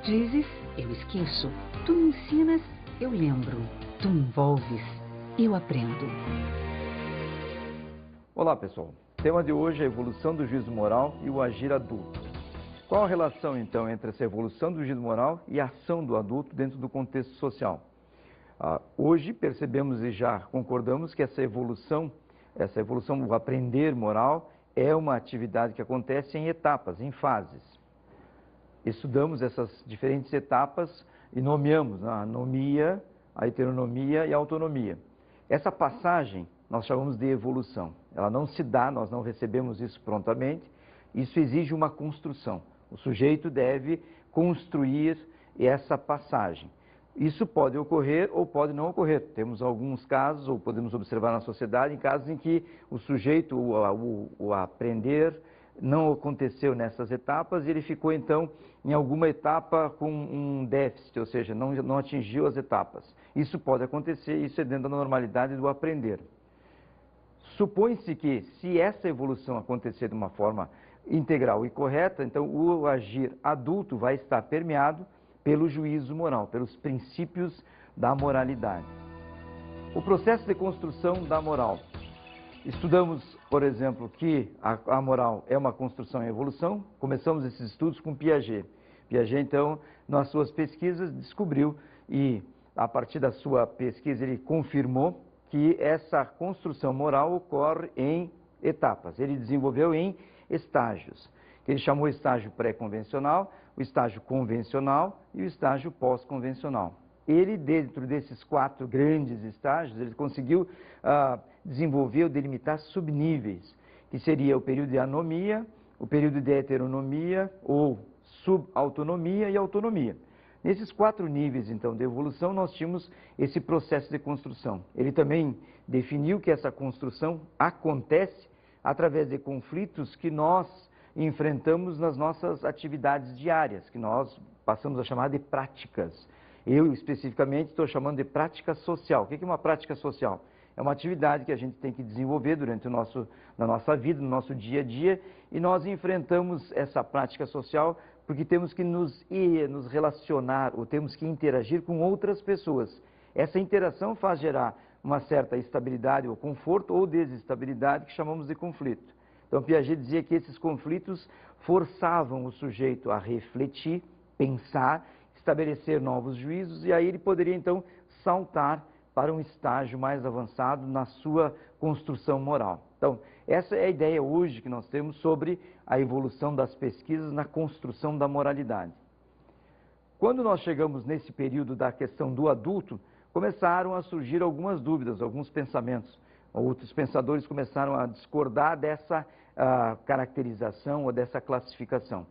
dizes, eu esqueço. Tu me ensinas, eu lembro. Tu me envolves, eu aprendo. Olá, pessoal. O tema de hoje é a evolução do juízo moral e o agir adulto. Qual a relação, então, entre essa evolução do juízo moral e a ação do adulto dentro do contexto social? Hoje percebemos e já concordamos que essa evolução, o aprender moral, é uma atividade que acontece em etapas, em fases. Estudamos essas diferentes etapas e nomeamos a anomia, a heteronomia e a autonomia. Essa passagem nós chamamos de evolução. Ela não se dá, nós não recebemos isso prontamente, isso exige uma construção. O sujeito deve construir essa passagem. Isso pode ocorrer ou pode não ocorrer. Temos alguns casos, ou podemos observar na sociedade, em casos em que o sujeito, o aprender, não aconteceu nessas etapas e ele ficou, então, em alguma etapa com um déficit, ou seja, não atingiu as etapas. Isso pode acontecer, isso é dentro da normalidade do aprender. Supõe-se que, se essa evolução acontecer de uma forma integral e correta, então o agir adulto vai estar permeado pelo juízo moral, pelos princípios da moralidade. O processo de construção da moral. Estudamos, por exemplo, que a moral é uma construção e evolução. Começamos esses estudos com Piaget. Piaget, então, nas suas pesquisas, descobriu e, a partir da sua pesquisa, ele confirmou que essa construção moral ocorre em etapas. Ele desenvolveu em estágios, que ele chamou estágio pré-convencional, o estágio convencional e o estágio pós-convencional. Ele, dentro desses 4 grandes estágios, ele conseguiu desenvolver ou delimitar subníveis, que seria o período de anomia, o período de heteronomia ou subautonomia e autonomia. Nesses 4 níveis, então, de evolução, nós tínhamos esse processo de construção. Ele também definiu que essa construção acontece através de conflitos que nós enfrentamos nas nossas atividades diárias, que nós passamos a chamar de práticas. Eu, especificamente, estou chamando de prática social. O que é uma prática social? É uma atividade que a gente tem que desenvolver durante na nossa vida, no nosso dia a dia, e nós enfrentamos essa prática social porque temos que nos relacionar ou temos que interagir com outras pessoas. Essa interação faz gerar uma certa estabilidade ou conforto ou desestabilidade que chamamos de conflito. Então, Piaget dizia que esses conflitos forçavam o sujeito a refletir, pensar, estabelecer novos juízos e aí ele poderia, então, saltar para um estágio mais avançado na sua construção moral. Então, essa é a ideia hoje que nós temos sobre a evolução das pesquisas na construção da moralidade. Quando nós chegamos nesse período da questão do adulto, começaram a surgir algumas dúvidas, alguns pensamentos. Outros pensadores começaram a discordar dessa caracterização ou dessa classificação.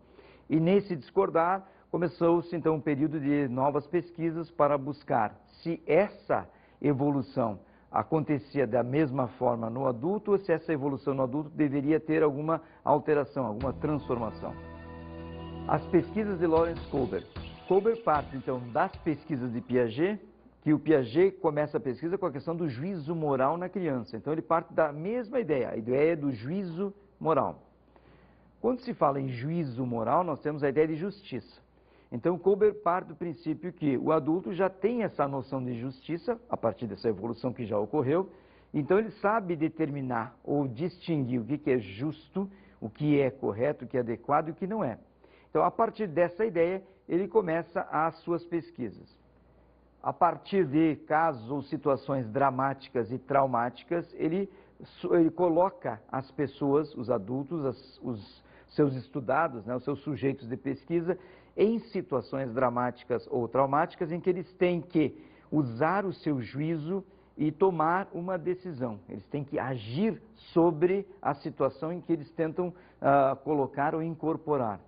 E nesse discordar, começou-se então um período de novas pesquisas para buscar se essa evolução acontecia da mesma forma no adulto ou se essa evolução no adulto deveria ter alguma alteração, alguma transformação. As pesquisas de Lawrence Kohlberg. Kohlberg parte então das pesquisas de Piaget, que o Piaget começa a pesquisa com a questão do juízo moral na criança. Então ele parte da mesma ideia, a ideia do juízo moral. Quando se fala em juízo moral, nós temos a ideia de justiça. Então, Kohlberg parte do princípio que o adulto já tem essa noção de justiça, a partir dessa evolução que já ocorreu, então ele sabe determinar ou distinguir o que é justo, o que é correto, o que é adequado e o que não é. Então, a partir dessa ideia, ele começa as suas pesquisas. A partir de casos ou situações dramáticas e traumáticas, ele coloca as pessoas, os adultos, os seus estudados, os seus sujeitos de pesquisa, em situações dramáticas ou traumáticas em que eles têm que usar o seu juízo e tomar uma decisão. Eles têm que agir sobre a situação em que eles tentam colocar ou incorporar.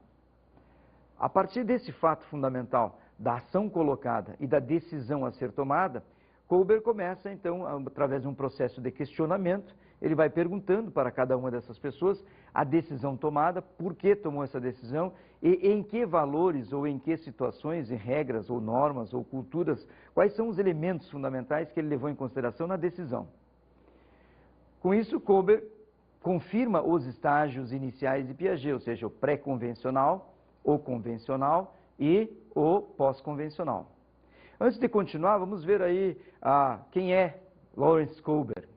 A partir desse fato fundamental da ação colocada e da decisão a ser tomada, Kohlberg começa, então, através de um processo de questionamento, ele vai perguntando para cada uma dessas pessoas a decisão tomada, por que tomou essa decisão e em que valores ou em que situações, em regras ou normas ou culturas, quais são os elementos fundamentais que ele levou em consideração na decisão. Com isso, Kohlberg confirma os estágios iniciais de Piaget, ou seja, o pré-convencional, o convencional e o pós-convencional. Antes de continuar, vamos ver aí quem é Lawrence Kohlberg.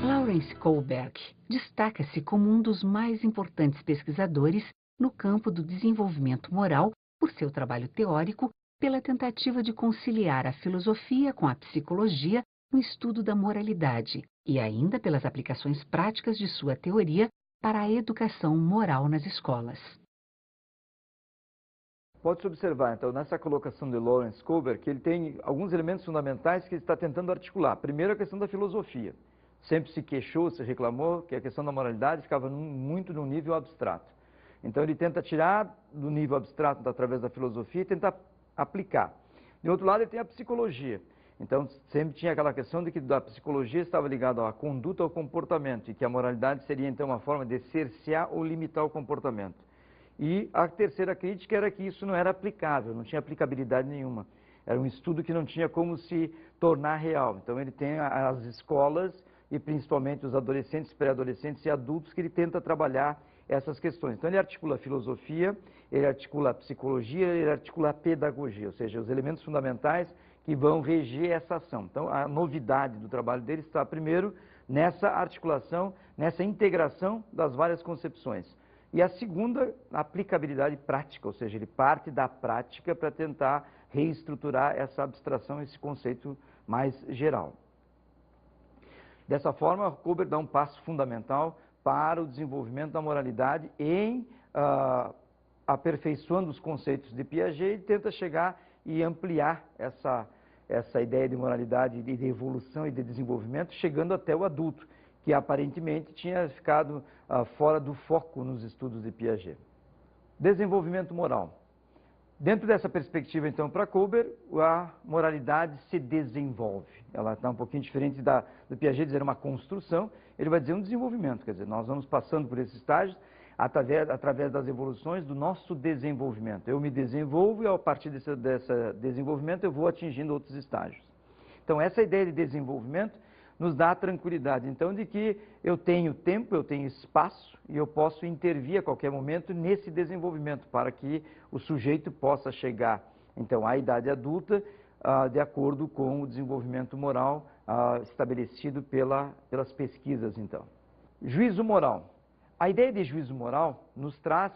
Lawrence Kohlberg destaca-se como um dos mais importantes pesquisadores no campo do desenvolvimento moral por seu trabalho teórico, pela tentativa de conciliar a filosofia com a psicologia no estudo da moralidade e ainda pelas aplicações práticas de sua teoria para a educação moral nas escolas. Pode-se observar, então, nessa colocação de Lawrence Kohlberg, que ele tem alguns elementos fundamentais que ele está tentando articular. Primeiro, a questão da filosofia. Sempre se queixou, se reclamou que a questão da moralidade ficava muito no nível abstrato. Então, ele tenta tirar do nível abstrato através da filosofia e tentar aplicar. De outro lado, ele tem a psicologia. Então, sempre tinha aquela questão de que a psicologia estava ligada à conduta, ao comportamento, e que a moralidade seria, então, uma forma de cercear ou limitar o comportamento. E a terceira crítica era que isso não era aplicável, não tinha aplicabilidade nenhuma. Era um estudo que não tinha como se tornar real. Então, ele tem as escolas e principalmente os adolescentes, pré-adolescentes e adultos que ele tenta trabalhar essas questões. Então, ele articula a filosofia, ele articula a psicologia, ele articula a pedagogia, ou seja, os elementos fundamentais que vão reger essa ação. Então, a novidade do trabalho dele está, primeiro, nessa articulação, nessa integração das várias concepções. E a segunda, a aplicabilidade prática, ou seja, ele parte da prática para tentar reestruturar essa abstração, esse conceito mais geral. Dessa forma, Kohlberg dá um passo fundamental para o desenvolvimento da moralidade em aperfeiçoando os conceitos de Piaget e tenta chegar e ampliar essa ideia de moralidade, de evolução e de desenvolvimento, chegando até o adulto, que aparentemente tinha ficado fora do foco nos estudos de Piaget. Desenvolvimento moral. Dentro dessa perspectiva, então, para Kohlberg, a moralidade se desenvolve. Ela está um pouquinho diferente do Piaget dizer uma construção, ele vai dizer um desenvolvimento, quer dizer, nós vamos passando por esses estágios através das evoluções do nosso desenvolvimento. Eu me desenvolvo e, a partir desse desenvolvimento, eu vou atingindo outros estágios. Então, essa ideia de desenvolvimento nos dá a tranquilidade, então, de que eu tenho tempo, eu tenho espaço e eu posso intervir a qualquer momento nesse desenvolvimento para que o sujeito possa chegar, então, à idade adulta de acordo com o desenvolvimento moral estabelecido pelas pesquisas, então. Juízo moral. A ideia de juízo moral nos traz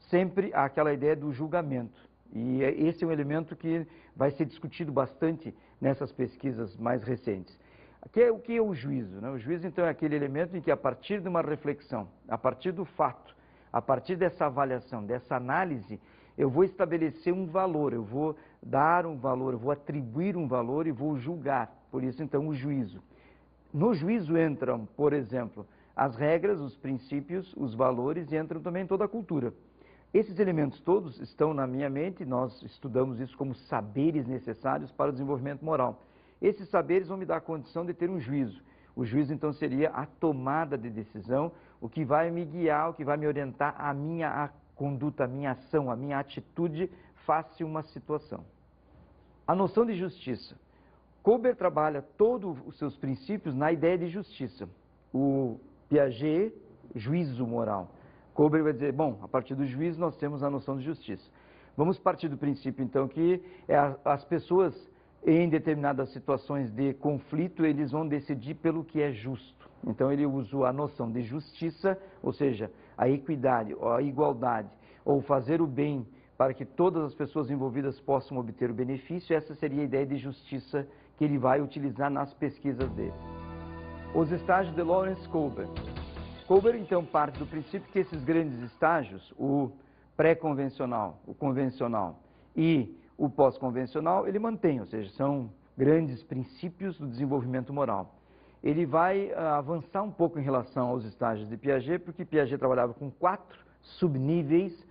sempre aquela ideia do julgamento. E esse é um elemento que vai ser discutido bastante nessas pesquisas mais recentes. O que é o juízo, né? O juízo, então, é aquele elemento em que, a partir de uma reflexão, a partir do fato, a partir dessa avaliação, dessa análise, eu vou estabelecer um valor, eu vou dar um valor, eu vou atribuir um valor e vou julgar. Por isso, então, o juízo. No juízo entram, por exemplo, as regras, os princípios, os valores e entram também toda a cultura. Esses elementos todos estão na minha mente, nós estudamos isso como saberes necessários para o desenvolvimento moral. Esses saberes vão me dar a condição de ter um juízo. O juízo, então, seria a tomada de decisão, o que vai me guiar, o que vai me orientar a minha conduta, a minha ação, a minha atitude face a uma situação. A noção de justiça. Kohlberg trabalha todos os seus princípios na ideia de justiça. O Piaget, juízo moral. Kohlberg vai dizer, bom, a partir do juízo nós temos a noção de justiça. Vamos partir do princípio, então, que as pessoas, em determinadas situações de conflito, eles vão decidir pelo que é justo. Então, ele usou a noção de justiça, ou seja, a equidade, a igualdade, ou fazer o bem para que todas as pessoas envolvidas possam obter o benefício. Essa seria a ideia de justiça que ele vai utilizar nas pesquisas dele. Os estágios de Lawrence Kohlberg. Kohlberg, então, parte do princípio que esses grandes estágios, o pré-convencional, o convencional e o pós-convencional, ele mantém, ou seja, são grandes princípios do desenvolvimento moral. Ele vai avançar um pouco em relação aos estágios de Piaget, porque Piaget trabalhava com 4 subníveis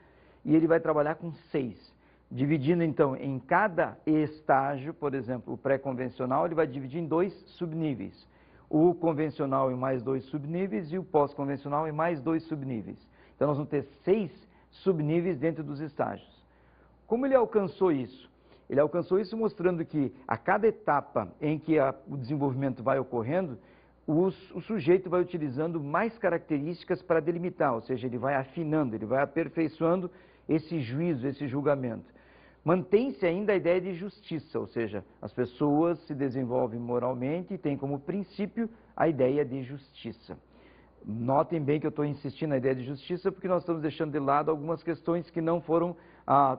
e ele vai trabalhar com 6. Dividindo, então, em cada estágio, por exemplo, o pré-convencional, ele vai dividir em 2 subníveis. O convencional em mais 2 subníveis e o pós-convencional em mais 2 subníveis. Então, nós vamos ter 6 subníveis dentro dos estágios. Como ele alcançou isso? Ele alcançou isso mostrando que a cada etapa em que o desenvolvimento vai ocorrendo, o sujeito vai utilizando mais características para delimitar, ou seja, ele vai afinando, ele vai aperfeiçoando esse juízo, esse julgamento. Mantém-se ainda a ideia de justiça, ou seja, as pessoas se desenvolvem moralmente e têm como princípio a ideia de justiça. Notem bem que eu estou insistindo na ideia de justiça porque nós estamos deixando de lado algumas questões que não foram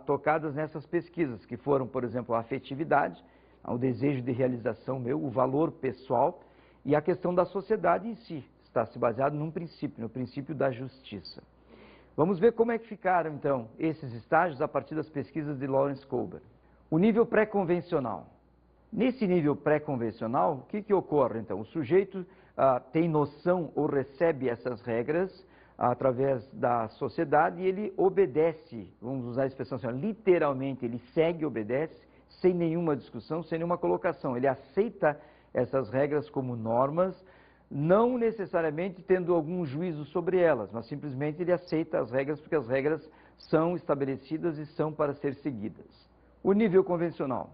tocadas nessas pesquisas, que foram, por exemplo, a afetividade, o desejo de realização meu, o valor pessoal e a questão da sociedade em si. Está se baseado num princípio, no princípio da justiça. Vamos ver como é que ficaram, então, esses estágios a partir das pesquisas de Lawrence Kober. O nível pré-convencional. Nesse nível pré-convencional, o que ocorre, então? O sujeito tem noção ou recebe essas regras através da sociedade e ele obedece, vamos usar a expressão assim, literalmente, ele segue e obedece, sem nenhuma discussão, sem nenhuma colocação. Ele aceita essas regras como normas, não necessariamente tendo algum juízo sobre elas, mas simplesmente ele aceita as regras porque as regras são estabelecidas e são para ser seguidas. O nível convencional.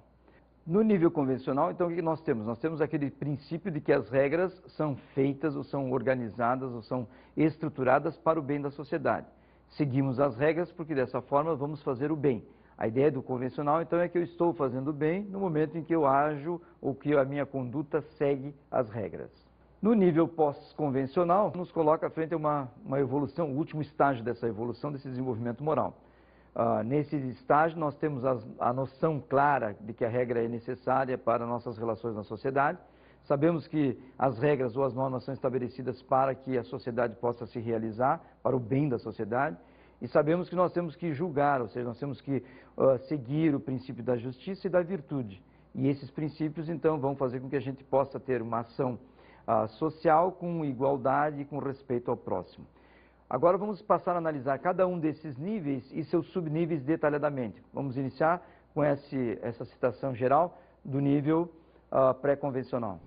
No nível convencional, então, o que nós temos? Nós temos aquele princípio de que as regras são feitas, ou são organizadas, ou são estruturadas para o bem da sociedade. Seguimos as regras porque dessa forma vamos fazer o bem. A ideia do convencional, então, é que eu estou fazendo o bem no momento em que eu ajo ou que a minha conduta segue as regras. No nível pós-convencional, nos coloca à frente uma evolução, o último estágio dessa evolução, desse desenvolvimento moral. Nesse estágio, nós temos a noção clara de que a regra é necessária para nossas relações na sociedade. Sabemos que as regras ou as normas são estabelecidas para que a sociedade possa se realizar, para o bem da sociedade. E sabemos que nós temos que julgar, ou seja, nós temos que seguir o princípio da justiça e da virtude. E esses princípios, então, vão fazer com que a gente possa ter uma ação social com igualdade e com respeito ao próximo. Agora vamos passar a analisar cada um desses níveis e seus subníveis detalhadamente. Vamos iniciar com essa citação geral do nível pré-convencional.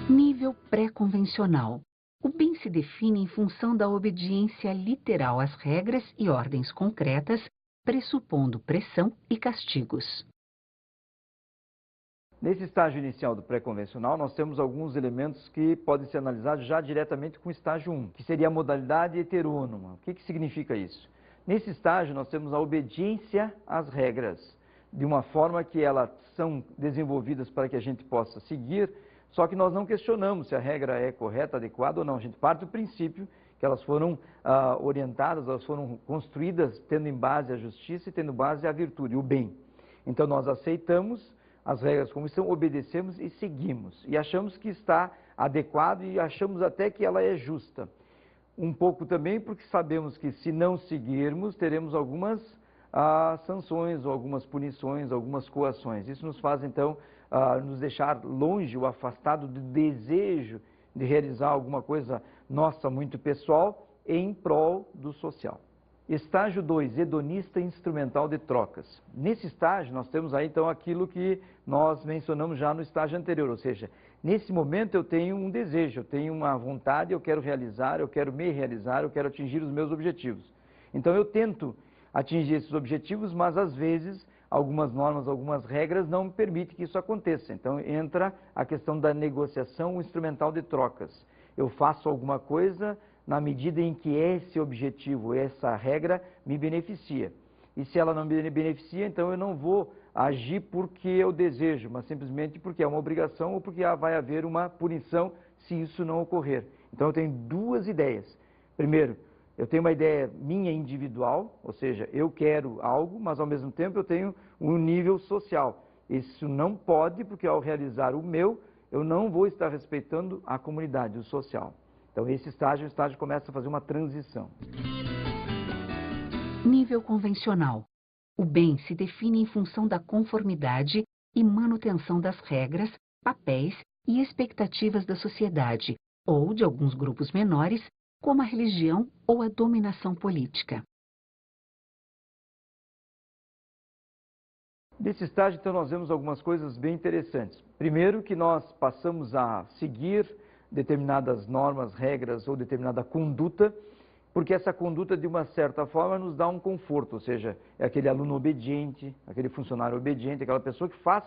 Nível pré-convencional. O bem se define em função da obediência literal às regras e ordens concretas, pressupondo pressão e castigos. Nesse estágio inicial do pré-convencional, nós temos alguns elementos que podem ser analisados já diretamente com o estágio 1, que seria a modalidade heterônoma. O que significa isso? Nesse estágio, nós temos a obediência às regras, de uma forma que elas são desenvolvidas para que a gente possa seguir, só que nós não questionamos se a regra é correta, adequada ou não. A gente parte do princípio que elas foram orientadas, elas foram construídas tendo em base a justiça e tendo base a virtude, o bem. Então, nós aceitamos as regras como estão, obedecemos e seguimos. E achamos que está adequado e achamos até que ela é justa. Um pouco também porque sabemos que se não seguirmos, teremos algumas sanções, ou algumas punições, algumas coações. Isso nos faz, então, nos deixar longe ou afastado do desejo de realizar alguma coisa nossa muito pessoal em prol do social. Estágio 2, hedonista instrumental de trocas. Nesse estágio, nós temos aí, então, aquilo que nós mencionamos já no estágio anterior, ou seja, nesse momento eu tenho um desejo, eu tenho uma vontade, eu quero realizar, eu quero me realizar, eu quero atingir os meus objetivos. Então, eu tento atingir esses objetivos, mas, às vezes, algumas normas, algumas regras não me permitem que isso aconteça. Então, entra a questão da negociação instrumental de trocas. Eu faço alguma coisa na medida em que esse objetivo, essa regra, me beneficia. E se ela não me beneficia, então eu não vou agir porque eu desejo, mas simplesmente porque é uma obrigação ou porque vai haver uma punição se isso não ocorrer. Então eu tenho duas ideias. Primeiro, eu tenho uma ideia minha individual, ou seja, eu quero algo, mas ao mesmo tempo eu tenho um nível social. Isso não pode, porque ao realizar o meu, eu não vou estar respeitando a comunidade, o social. Então, esse estágio, o estágio começa a fazer uma transição. Nível convencional. O bem se define em função da conformidade e manutenção das regras, papéis e expectativas da sociedade, ou de alguns grupos menores, como a religião ou a dominação política. Nesse estágio, então, nós vemos algumas coisas bem interessantes. Primeiro, que nós passamos a seguir determinadas normas, regras ou determinada conduta, porque essa conduta, de uma certa forma, nos dá um conforto, ou seja, é aquele aluno obediente, aquele funcionário obediente, aquela pessoa que faz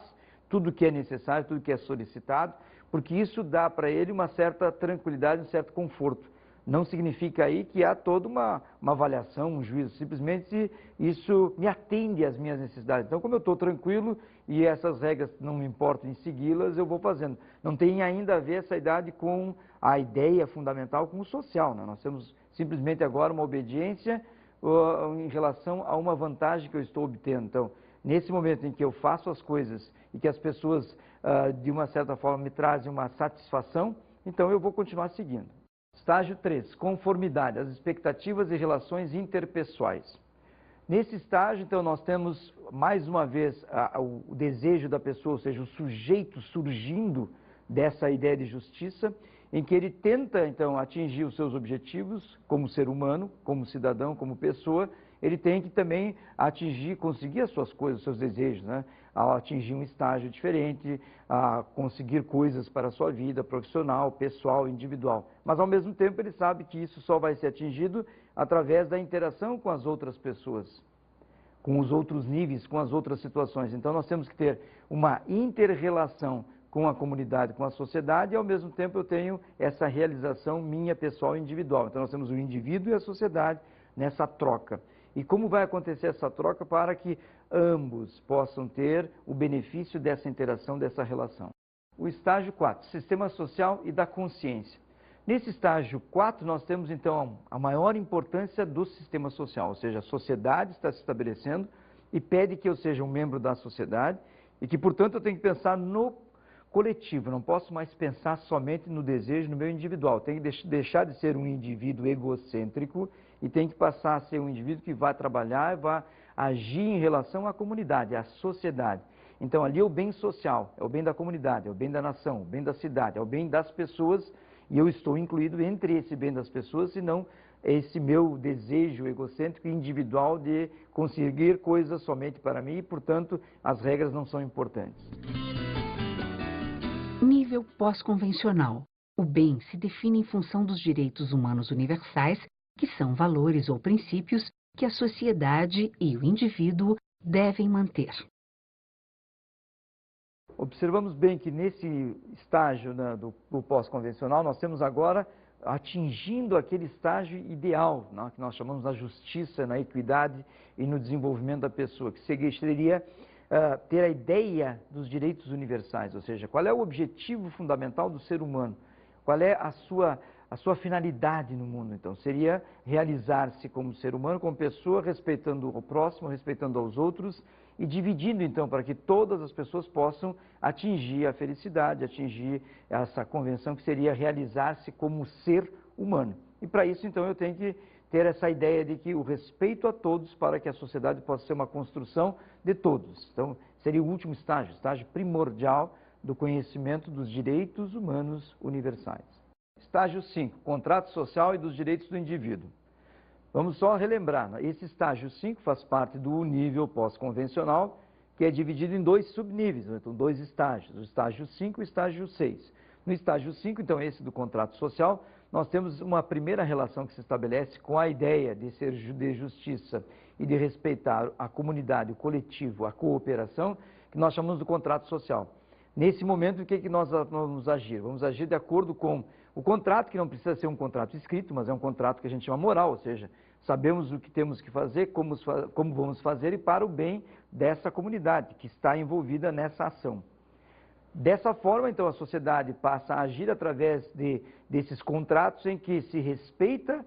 tudo o que é necessário, tudo o que é solicitado, porque isso dá para ele uma certa tranquilidade, um certo conforto. Não significa aí que há toda uma avaliação, um juízo, simplesmente isso me atende às minhas necessidades. Então, como eu estou tranquilo e essas regras não me importam em segui-las, eu vou fazendo. Não tem ainda a ver essa idade com a ideia fundamental, com o social, né? Nós temos simplesmente agora uma obediência em relação a uma vantagem que eu estou obtendo. Então, nesse momento em que eu faço as coisas e que as pessoas, de uma certa forma, me trazem uma satisfação, então eu vou continuar seguindo. Estágio 3, conformidade, as expectativas e relações interpessoais. Nesse estágio, então, nós temos, mais uma vez, o desejo da pessoa, ou seja, o sujeito surgindo dessa ideia de justiça, em que ele tenta, então, atingir os seus objetivos como ser humano, como cidadão, como pessoa. Ele tem que também conseguir as suas coisas, os seus desejos, né? Ao atingir um estágio diferente, a conseguir coisas para a sua vida profissional, pessoal, individual. Mas, ao mesmo tempo, ele sabe que isso só vai ser atingido através da interação com as outras pessoas, com os outros níveis, com as outras situações. Então, nós temos que ter uma inter-relação com a comunidade, com a sociedade, e, ao mesmo tempo, eu tenho essa realização minha, pessoal e individual. Então, nós temos o indivíduo e a sociedade nessa troca. E como vai acontecer essa troca para que ambos possam ter o benefício dessa interação, dessa relação? O estágio 4, sistema social e da consciência. Nesse estágio 4, nós temos, então, a maior importância do sistema social, ou seja, a sociedade está se estabelecendo e pede que eu seja um membro da sociedade e que, portanto, eu tenho que pensar no coletivo, não posso mais pensar somente no desejo, no meu individual. Tenho que deixar de ser um indivíduo egocêntrico e tem que passar a ser um indivíduo que vai trabalhar e vai agir em relação à comunidade, à sociedade. Então, ali é o bem social, é o bem da comunidade, é o bem da nação, é o bem da cidade, é o bem das pessoas, e eu estou incluído entre esse bem das pessoas, e não esse meu desejo egocêntrico e individual de conseguir coisas somente para mim, e, portanto, as regras não são importantes. Nível pós-convencional. O bem se define em função dos direitos humanos universais, que são valores ou princípios que a sociedade e o indivíduo devem manter. Observamos bem que nesse estágio, né, do pós-convencional, nós temos agora atingindo aquele estágio ideal, né, que nós chamamos da justiça, na equidade e no desenvolvimento da pessoa, que seria ter a ideia dos direitos universais, ou seja, qual é o objetivo fundamental do ser humano, qual é a sua finalidade no mundo. Então, seria realizar-se como ser humano, como pessoa, respeitando o próximo, respeitando aos outros e dividindo, então, para que todas as pessoas possam atingir a felicidade, atingir essa convenção que seria realizar-se como ser humano. E para isso, então, eu tenho que ter essa ideia de que o respeito a todos para que a sociedade possa ser uma construção de todos. Então, seria o último estágio, o estágio primordial do conhecimento dos direitos humanos universais. Estágio 5, contrato social e dos direitos do indivíduo. Vamos só relembrar, né? Esse estágio 5 faz parte do nível pós-convencional, que é dividido em dois subníveis, né? Então, dois estágios, o estágio 5 e o estágio 6. No estágio 5, então, esse do contrato social, nós temos uma primeira relação que se estabelece com a ideia de ser de justiça e de respeitar a comunidade, o coletivo, a cooperação, que nós chamamos do contrato social. Nesse momento, o que nós vamos agir? Vamos agir de acordo com o contrato, que não precisa ser um contrato escrito, mas é um contrato que a gente chama moral, ou seja, sabemos o que temos que fazer, como vamos fazer e para o bem dessa comunidade que está envolvida nessa ação. Dessa forma, então, a sociedade passa a agir através desses contratos em que se respeita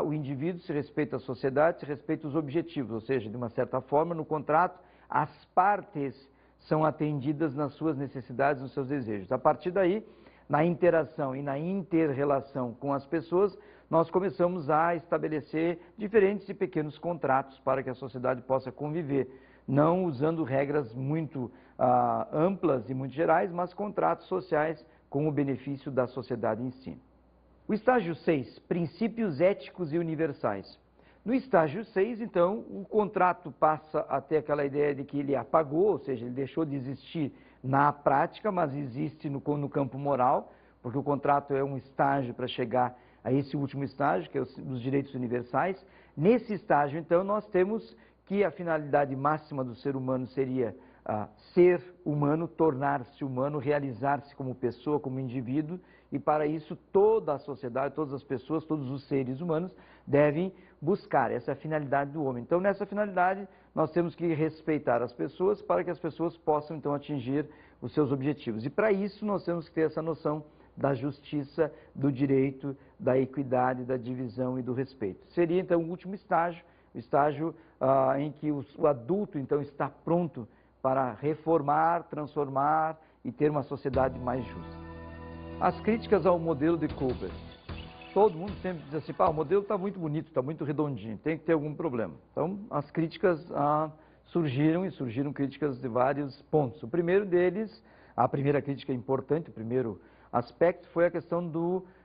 o indivíduo, se respeita a sociedade, se respeita os objetivos, ou seja, de uma certa forma, no contrato, as partes são atendidas nas suas necessidades, nos seus desejos. A partir daí, na interação e na inter-relação com as pessoas, nós começamos a estabelecer diferentes e pequenos contratos para que a sociedade possa conviver, não usando regras muito amplas e muito gerais, mas contratos sociais com o benefício da sociedade em si. O estágio 6, princípios éticos e universais. No estágio 6, então, o contrato passa a ter aquela ideia de que ele apagou, ou seja, ele deixou de existir na prática, mas existe no campo moral, porque o contrato é um estágio para chegar a esse último estágio, que é os direitos universais. Nesse estágio, então, nós temos que a finalidade máxima do ser humano seria ser humano, tornar-se humano, realizar-se como pessoa, como indivíduo, e para isso toda a sociedade, todas as pessoas, todos os seres humanos devem buscar. Essa é a finalidade do homem. Então, nessa finalidade, nós temos que respeitar as pessoas para que as pessoas possam, então, atingir os seus objetivos. E para isso, nós temos que ter essa noção da justiça, do direito, da equidade, da divisão e do respeito. Seria, então, o último estágio, o estágio em que o adulto, então, está pronto para reformar, transformar e ter uma sociedade mais justa. As críticas ao modelo de Kober. Todo mundo sempre diz assim, o modelo está muito bonito, está muito redondinho, tem que ter algum problema. Então, as críticas surgiram críticas de vários pontos. O primeiro deles, a primeira crítica importante, o primeiro aspecto foi a questão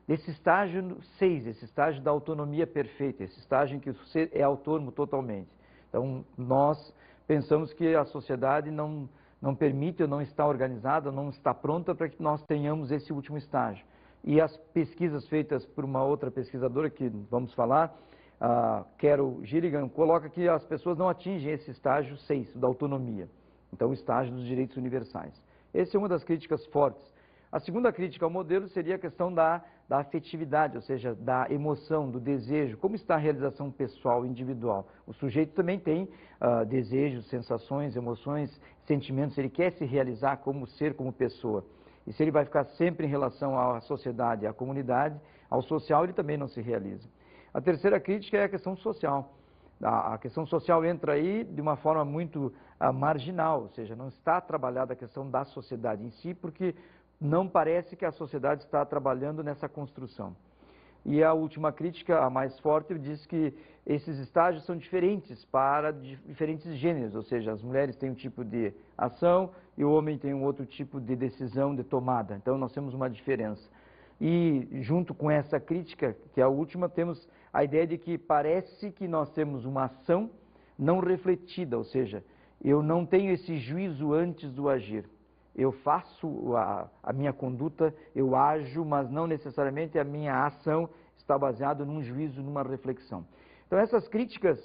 desse estágio 6, esse estágio da autonomia perfeita, esse estágio em que o ser é autônomo totalmente. Então, nós pensamos que a sociedade não permite ou não está organizada, não está pronta para que nós tenhamos esse último estágio. E as pesquisas feitas por uma outra pesquisadora que vamos falar, Carol Gilligan, coloca que as pessoas não atingem esse estágio 6 da autonomia, então o estágio dos direitos universais. Essa é uma das críticas fortes. A segunda crítica ao modelo seria a questão da afetividade, ou seja, da emoção, do desejo, como está a realização pessoal, individual. O sujeito também tem desejos, sensações, emoções, sentimentos, ele quer se realizar como ser, como pessoa. E se ele vai ficar sempre em relação à sociedade, à comunidade, ao social, ele também não se realiza. A terceira crítica é a questão social. A questão social entra aí de uma forma muito marginal, ou seja, não está trabalhada a questão da sociedade em si, porque não parece que a sociedade está trabalhando nessa construção. E a última crítica, a mais forte, diz que esses estágios são diferentes para diferentes gêneros, ou seja, as mulheres têm um tipo de ação e o homem tem um outro tipo de decisão, de tomada. Então, nós temos uma diferença. E, junto com essa crítica, que é a última, temos a ideia de que parece que nós temos uma ação não refletida, ou seja, eu não tenho esse juízo antes do agir. Eu faço a minha conduta, eu ajo, mas não necessariamente a minha ação está baseada num juízo, numa reflexão. Então, essas críticas,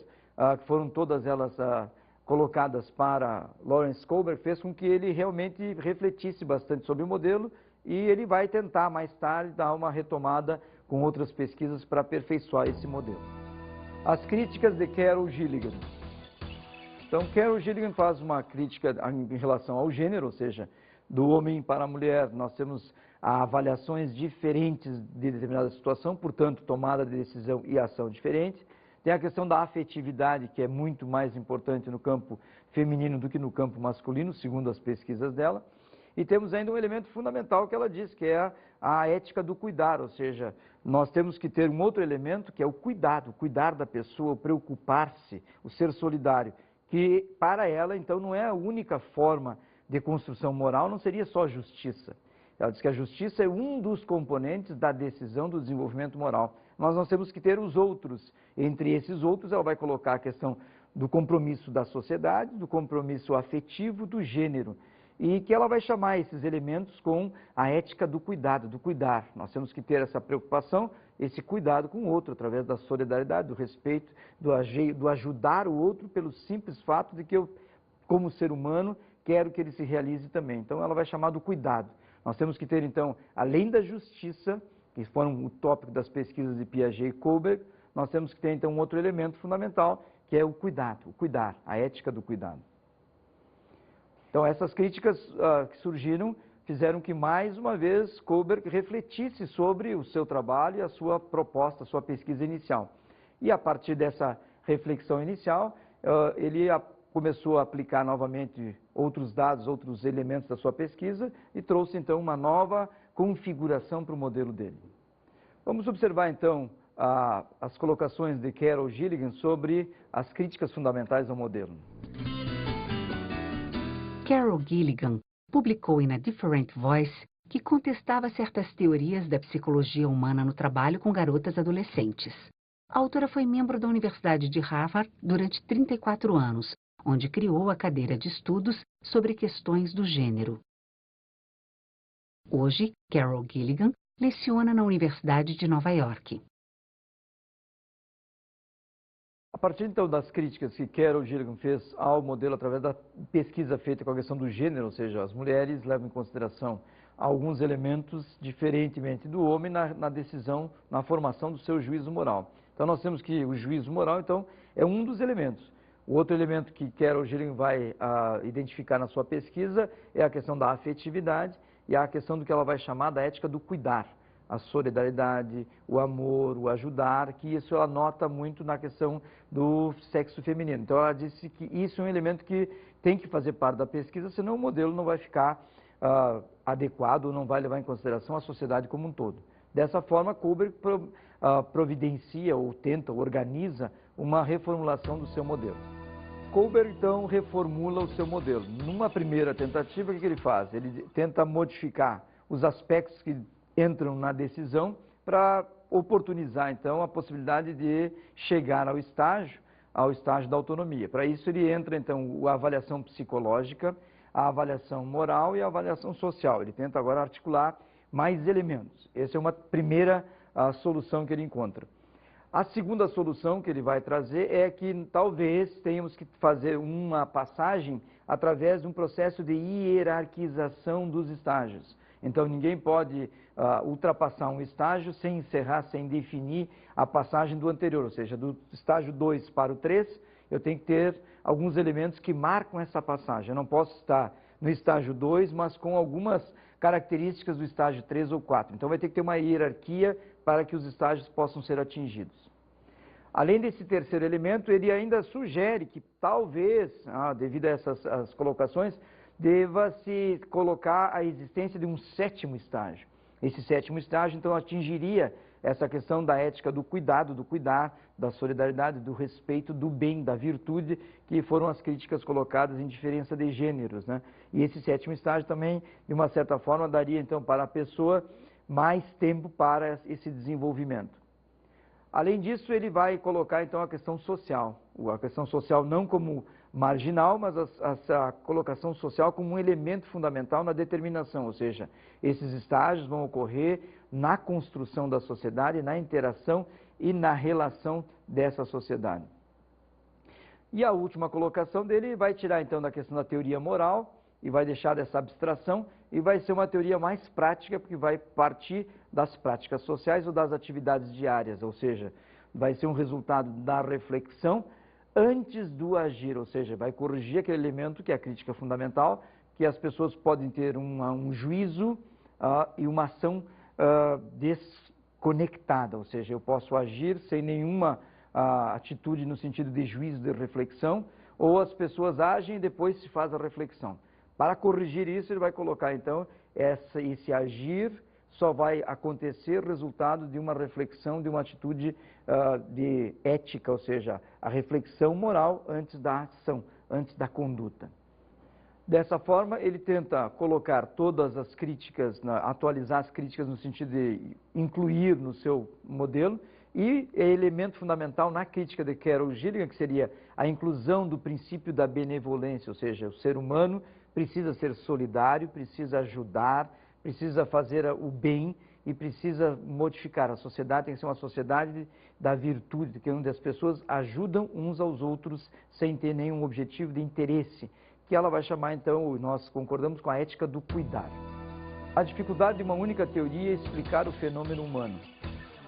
que foram todas elas colocadas para Lawrence Kober, fez com que ele realmente refletisse bastante sobre o modelo e ele vai tentar, mais tarde, dar uma retomada com outras pesquisas para aperfeiçoar esse modelo. As críticas de Carol Gilligan. Então, Carol Gilligan faz uma crítica em relação ao gênero, ou seja, do homem para a mulher. Nós temos avaliações diferentes de determinada situação, portanto, tomada de decisão e ação diferente. Tem a questão da afetividade, que é muito mais importante no campo feminino do que no campo masculino, segundo as pesquisas dela. E temos ainda um elemento fundamental que ela diz, que é a ética do cuidar, ou seja, nós temos que ter um outro elemento, que é o cuidado, cuidar da pessoa, o preocupar-se, o ser solidário, que para ela, então, não é a única forma de construção moral, não seria só justiça. Ela diz que a justiça é um dos componentes da decisão do desenvolvimento moral. Nós temos que ter os outros. Entre esses outros, ela vai colocar a questão do compromisso da sociedade, do compromisso afetivo, do gênero. E que ela vai chamar esses elementos com a ética do cuidado, do cuidar. Nós temos que ter essa preocupação, esse cuidado com o outro, através da solidariedade, do respeito, do ajudar o outro pelo simples fato de que eu, como ser humano, quero que ele se realize também. Então, ela vai chamar do cuidado. Nós temos que ter, então, além da justiça, que foram o tópico das pesquisas de Piaget e Kohlberg, nós temos que ter, então, um outro elemento fundamental, que é o cuidado, o cuidar, a ética do cuidado. Então, essas críticas que surgiram fizeram que, mais uma vez, Kohlberg refletisse sobre o seu trabalho e a sua proposta, a sua pesquisa inicial. E, a partir dessa reflexão inicial, ele começou a aplicar novamente outros dados, outros elementos da sua pesquisa e trouxe, então, uma nova configuração para o modelo dele. Vamos observar, então, as colocações de Carol Gilligan sobre as críticas fundamentais ao modelo. Carol Gilligan publicou em A Different Voice que contestava certas teorias da psicologia humana no trabalho com garotas adolescentes. A autora foi membro da Universidade de Harvard durante 34 anos, onde criou a cadeira de estudos sobre questões do gênero. Hoje, Carol Gilligan leciona na Universidade de Nova York. A partir, então, das críticas que Carol Gilligan fez ao modelo através da pesquisa feita com a questão do gênero, ou seja, as mulheres levam em consideração alguns elementos diferentemente do homem na decisão, na formação do seu juízo moral. Então nós temos que o juízo moral, então, é um dos elementos. O outro elemento que Carol Gilligan vai identificar na sua pesquisa é a questão da afetividade e a questão do que ela vai chamar da ética do cuidar. A solidariedade, o amor, o ajudar, que isso ela nota muito na questão do sexo feminino. Então ela disse que isso é um elemento que tem que fazer parte da pesquisa, senão o modelo não vai ficar adequado, não vai levar em consideração a sociedade como um todo. Dessa forma, Kohlberg providencia ou tenta, organiza uma reformulação do seu modelo. Kohlberg, então, reformula o seu modelo. Numa primeira tentativa, o que ele faz? Ele tenta modificar os aspectos que entram na decisão para oportunizar, então, a possibilidade de chegar ao estágio da autonomia. Para isso, ele entra, então, a avaliação psicológica, a avaliação moral e a avaliação social. Ele tenta agora articular mais elementos. Essa é uma primeira solução que ele encontra. A segunda solução que ele vai trazer é que talvez tenhamos que fazer uma passagem através de um processo de hierarquização dos estágios. Então, ninguém pode ultrapassar um estágio sem encerrar, sem definir a passagem do anterior, ou seja, do estágio 2 para o 3, eu tenho que ter alguns elementos que marcam essa passagem. Eu não posso estar no estágio 2, mas com algumas características do estágio 3 ou 4. Então, vai ter que ter uma hierarquia para que os estágios possam ser atingidos. Além desse terceiro elemento, ele ainda sugere que talvez, devido a essas colocações, deva-se colocar a existência de um sétimo estágio. Esse sétimo estágio, então, atingiria essa questão da ética do cuidado, do cuidar, da solidariedade, do respeito, do bem, da virtude, que foram as críticas colocadas em diferença de gêneros, né? E esse sétimo estágio também, de uma certa forma, daria, então, para a pessoa mais tempo para esse desenvolvimento. Além disso, ele vai colocar, então, a questão social. A questão social não como marginal, mas a colocação social como um elemento fundamental na determinação, ou seja, esses estágios vão ocorrer na construção da sociedade, na interação e na relação dessa sociedade. E a última colocação dele vai tirar, então, da questão da teoria moral e vai deixar dessa abstração e vai ser uma teoria mais prática, porque vai partir das práticas sociais ou das atividades diárias, ou seja, vai ser um resultado da reflexão antes do agir, ou seja, vai corrigir aquele elemento que é a crítica fundamental, que as pessoas podem ter um juízo e uma ação desconectada, ou seja, eu posso agir sem nenhuma atitude no sentido de juízo, de reflexão, ou as pessoas agem e depois se faz a reflexão. Para corrigir isso, ele vai colocar, então, esse agir só vai acontecer resultado de uma reflexão, de uma atitude de ética, ou seja, a reflexão moral antes da ação, antes da conduta. Dessa forma, ele tenta colocar todas as críticas, atualizar as críticas no sentido de incluir no seu modelo, e é elemento fundamental na crítica de Carol Gilligan, que seria a inclusão do princípio da benevolência, ou seja, o ser humano precisa ser solidário, precisa ajudar, precisa fazer o bem e precisa modificar. A sociedade tem que ser uma sociedade da virtude, que é onde as pessoas ajudam uns aos outros sem ter nenhum objetivo de interesse, que ela vai chamar, então, nós concordamos com a ética do cuidar. A dificuldade de uma única teoria é explicar o fenômeno humano.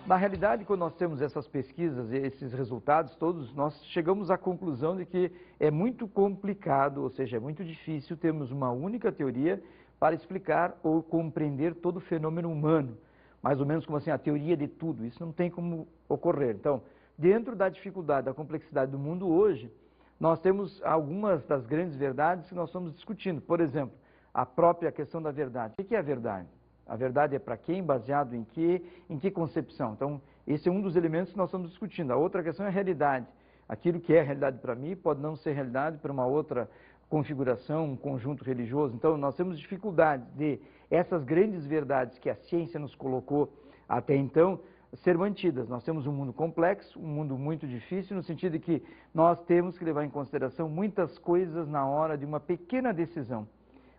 Na realidade, quando nós temos essas pesquisas, esses resultados todos, nós chegamos à conclusão de que é muito complicado, ou seja, é muito difícil termos uma única teoria para explicar ou compreender todo o fenômeno humano. Mais ou menos como assim, a teoria de tudo. Isso não tem como ocorrer. Então, dentro da dificuldade, da complexidade do mundo hoje, nós temos algumas das grandes verdades que nós estamos discutindo. Por exemplo, a própria questão da verdade. O que é a verdade? A verdade é para quem? Baseado em que concepção? Então, esse é um dos elementos que nós estamos discutindo. A outra questão é a realidade. Aquilo que é realidade para mim pode não ser realidade para uma outra configuração, um conjunto religioso. Então, nós temos dificuldades de essas grandes verdades que a ciência nos colocou até então ser mantidas. Nós temos um mundo complexo, um mundo muito difícil, no sentido de que nós temos que levar em consideração muitas coisas na hora de uma pequena decisão.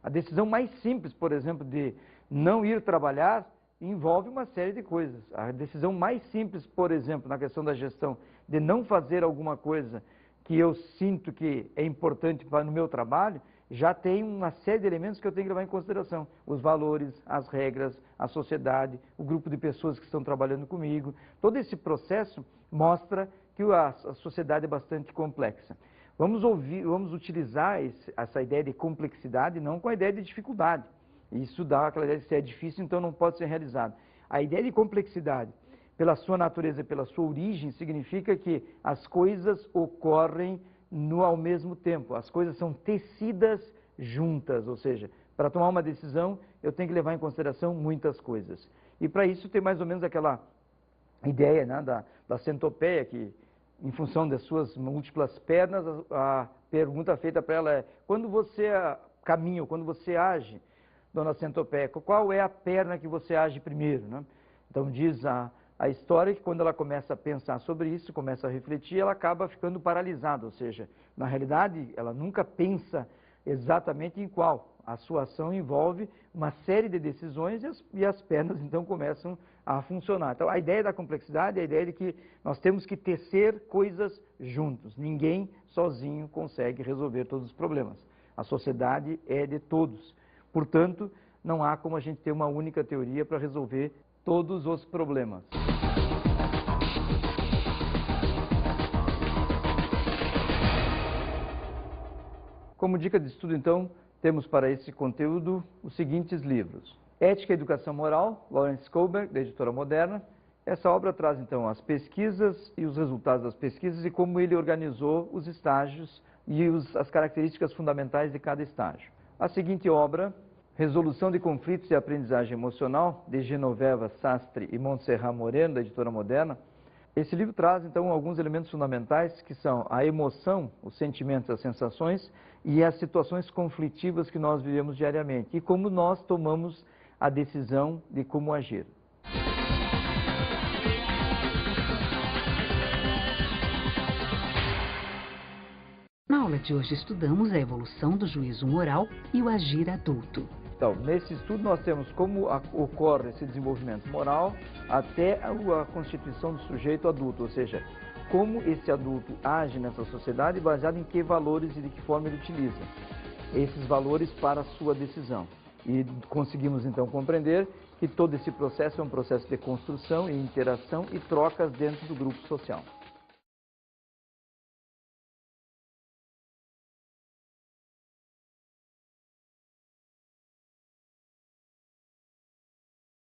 A decisão mais simples, por exemplo, de não ir trabalhar, envolve uma série de coisas. A decisão mais simples, por exemplo, na questão da gestão, de não fazer alguma coisa que eu sinto que é importante no meu trabalho, já tem uma série de elementos que eu tenho que levar em consideração. Os valores, as regras, a sociedade, o grupo de pessoas que estão trabalhando comigo. Todo esse processo mostra que a sociedade é bastante complexa. Vamos utilizar essa ideia de complexidade não com a ideia de dificuldade. Isso dá aquela ideia de que é difícil, então não pode ser realizado. A ideia de complexidade, pela sua natureza e pela sua origem, significa que as coisas ocorrem ao mesmo tempo. As coisas são tecidas juntas, ou seja, para tomar uma decisão, eu tenho que levar em consideração muitas coisas. E para isso tem mais ou menos aquela ideia, né, da centopeia, que em função das suas múltiplas pernas, a pergunta feita para ela é: quando você caminha, quando você age, dona centopeia, qual é a perna que você age primeiro, né? Então diz a história que quando ela começa a pensar sobre isso, começa a refletir, ela acaba ficando paralisada, ou seja, na realidade ela nunca pensa exatamente em qual. A sua ação envolve uma série de decisões e as pernas então começam a funcionar. Então a ideia da complexidade é a ideia de que nós temos que tecer coisas juntos. Ninguém sozinho consegue resolver todos os problemas. A sociedade é de todos. Portanto, não há como a gente ter uma única teoria para resolver todos os problemas. Como dica de estudo, então, temos para esse conteúdo os seguintes livros. Ética e Educação Moral, Lawrence Kohlberg, da Editora Moderna. Essa obra traz, então, as pesquisas e os resultados das pesquisas e como ele organizou os estágios e as características fundamentais de cada estágio. A seguinte obra, Resolução de Conflitos e Aprendizagem Emocional, de Genoveva Sastre e Montserrat Moreno, da Editora Moderna. Esse livro traz, então, alguns elementos fundamentais, que são a emoção, os sentimentos, as sensações e as situações conflitivas que nós vivemos diariamente e como nós tomamos a decisão de como agir. Na aula de hoje estudamos a evolução do juízo moral e o agir adulto. Então, nesse estudo nós temos como ocorre esse desenvolvimento moral até a constituição do sujeito adulto, ou seja, como esse adulto age nessa sociedade baseado em que valores e de que forma ele utiliza esses valores para a sua decisão. E conseguimos então compreender que todo esse processo é um processo de construção e interação e trocas dentro do grupo social.